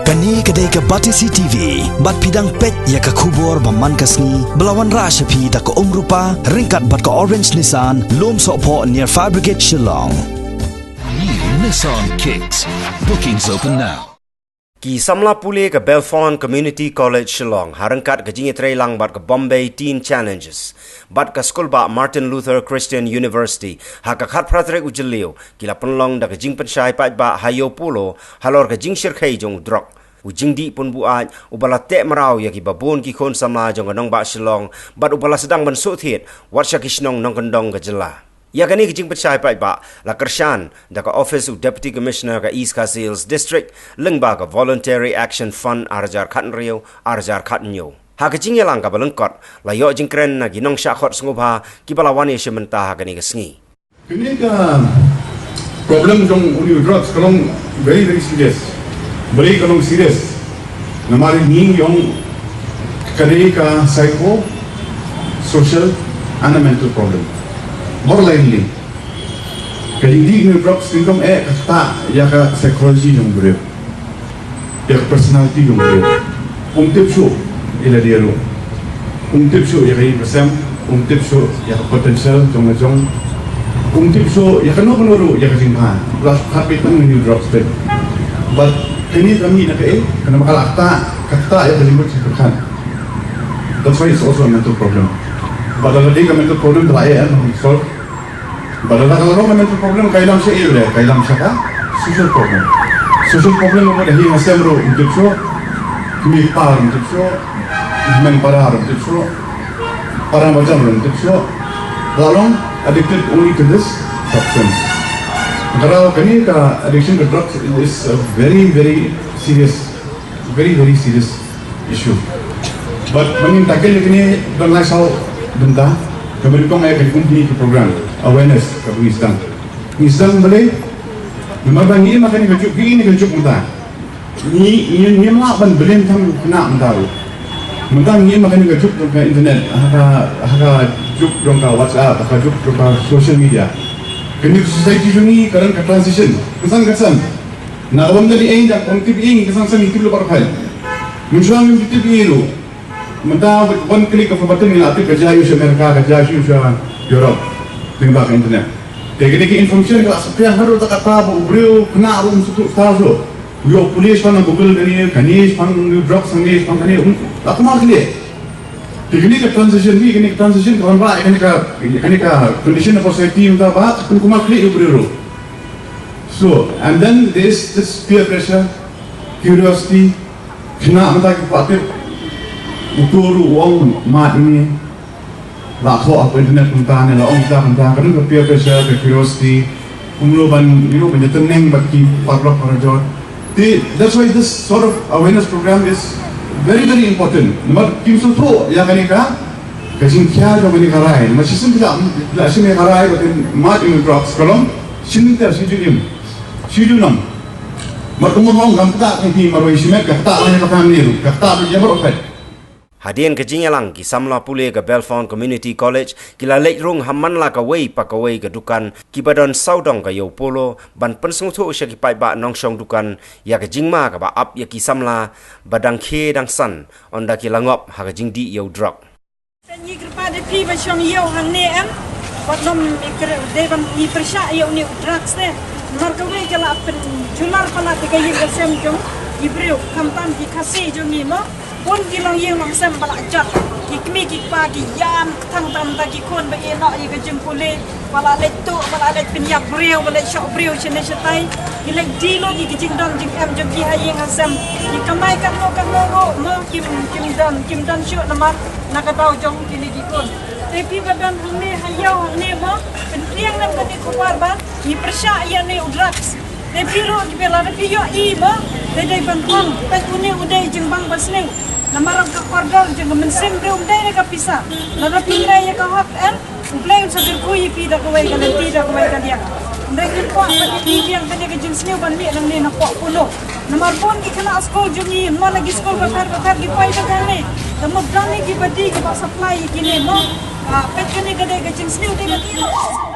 Kani kedai ke Batisi TV, bat pidang pet ya ke kubur baman kasni, belawan rashapi da ke rupa, ringkat bat ke Orange Nissan, lom sokpo near Fire Brigade Shillong. New Nissan Kicks. Bookings open now. Ki samla pule ke Belfont Community College Shillong, harangkat ke jingi trailang bat ke Bombay Teen Challenges, bat ke skul ba Martin Luther Christian University, hakakat pratrek ujelio, kila penlong da ke jing pensyai pat ba hayo pulo, halor ke jing syirkai jong drok. Ujing di pun buat ubala tek merau ya ki babun ki kon sama jong nong ba Shillong, bat ubala sedang bensut hit, wat syakishnong nong kendong ke jela. Ya kani kijing percaya pai ba la kershan da ka office of deputy commissioner ka East Coast Hills district lengba ka voluntary action fund arjar khat rio arjar khat nyo ha kijing yalang ka balengkot la yo jing kren na ginong sha khot sngobha ki balawan ye shementa ha kani ka sngi kini ka problem jong uni drugs kalong very serious beri kalong serious namari ning yong kani ka psycho social and a mental problem borderline kaya hindi ng drugs tingkong kata ya ka psychology yung belief ya ka personality yung belief tip show ila diaro tip show ya ka ipasam tip show ya ka potential jong tip show ya ka no ya ka simha plus kapit ng new drugs din but kini kami na kana makalakta kata ya kalimut sa kan that's why it's also a mental problem but the mental problem try and solve. Padahal kalau mental problem kailang siya iyo deh, kailang siya ka social problem. Social problem mo dahil nga sembro untuk so kumipar untuk so memparar untuk so para macam untuk so lalong addicted only to this substance. Kalau kini ka addiction to drugs is a very serious issue. But when tackle kini dengan sao benda kami kong ay kini program awareness ka Islam boleh memang ni makan ni kejuk muda ni melaban belum tham kena mendaru mentang ni makan kejuk ke internet haka juk dong ka WhatsApp haka juk ka social media kini society ni kadang ka transition kesan na awam dari ain jak kontib ing kesan itu lu parhal menjuang itu biru mentang one click of button ni atik kajayu sa Amerika kajayu sa Europe tinggal ke internet. Teknik informasi kalau sepian harus tak kata beliau kena arum suatu tahu. Beliau polis pan Google dari kanis pan drugs kanis pan kanis. Aku malah dia. Teknik transition ni teknik transition kawan pak ini ka condition of society untuk apa? Aku malah klik beliau. So and then this peer pressure, curiosity, kena entah kepatir ukur uang mat ini. Lakho apa internet tentang ni, laong kita tentang kerana peer pressure, curiosity, umloban, penyeteneng bagi para jawab. That's why this sort of awareness program is very important. Nomor kimsul pro, yang kani ka, kasing kya jo kani karai. Masih tidak sini karai, tapi mat ini drugs. Kalau sini ter situ nam. Mertumurong gampak ni maroi simek, kata ni kata ni, kata dia berofet. Hadian ke jingalang ki samla pule ke Belfont Community College kila lek rung haman la ka wei pa ka wei ke dukan ki badon saudong ka yo polo ban pensung thu sya ki pai ba nong shong dukan ya ke jingma ka ba ap ya ki samla badang khe dang san onda ki langop ha ka jing di yo drug ni kerpa de pi ba shong yo han ne am wat nom ikre de ban ni persya yo ni drugs ne mar ka wei kala pen jular pala te ka yin ka sem jong ibreu kampan ki khasi jong ni mo pun kilang yang langsam balak jat kikmi kikpa ki yam thang tam ta ki kon ba eno i ka jempule bala le tu bala le pinyak breu bala shop breu chene chatai ilek dilo ki kijing don jing am jom ki hayeng asam ki kamai kan no mo kim dan shu namar nakatau jong kini ki kon tapi badan hne hayau hne mo pentriang nam ka ti kuwar ba ni persya ya ne drugs tapi lo ki bela tapi yo i mo dai ban kon ta kuni udai jing bang basneng namarang ka kordor jeng mensim reum dai ka pisa na pinrai ka hot en ubleng sa dirkuyi pida ko wai ka tida ko wai ka dia ndai kin ko pa di yang tadi ka jing snew ban mi nang ni na ko pulo namar pon ki kana asko jungi mo lagi skol ka thar ki pai ka kane tamo dani ki badi ki supply ki ne mo pet kene ka dai ka jing snew dai ka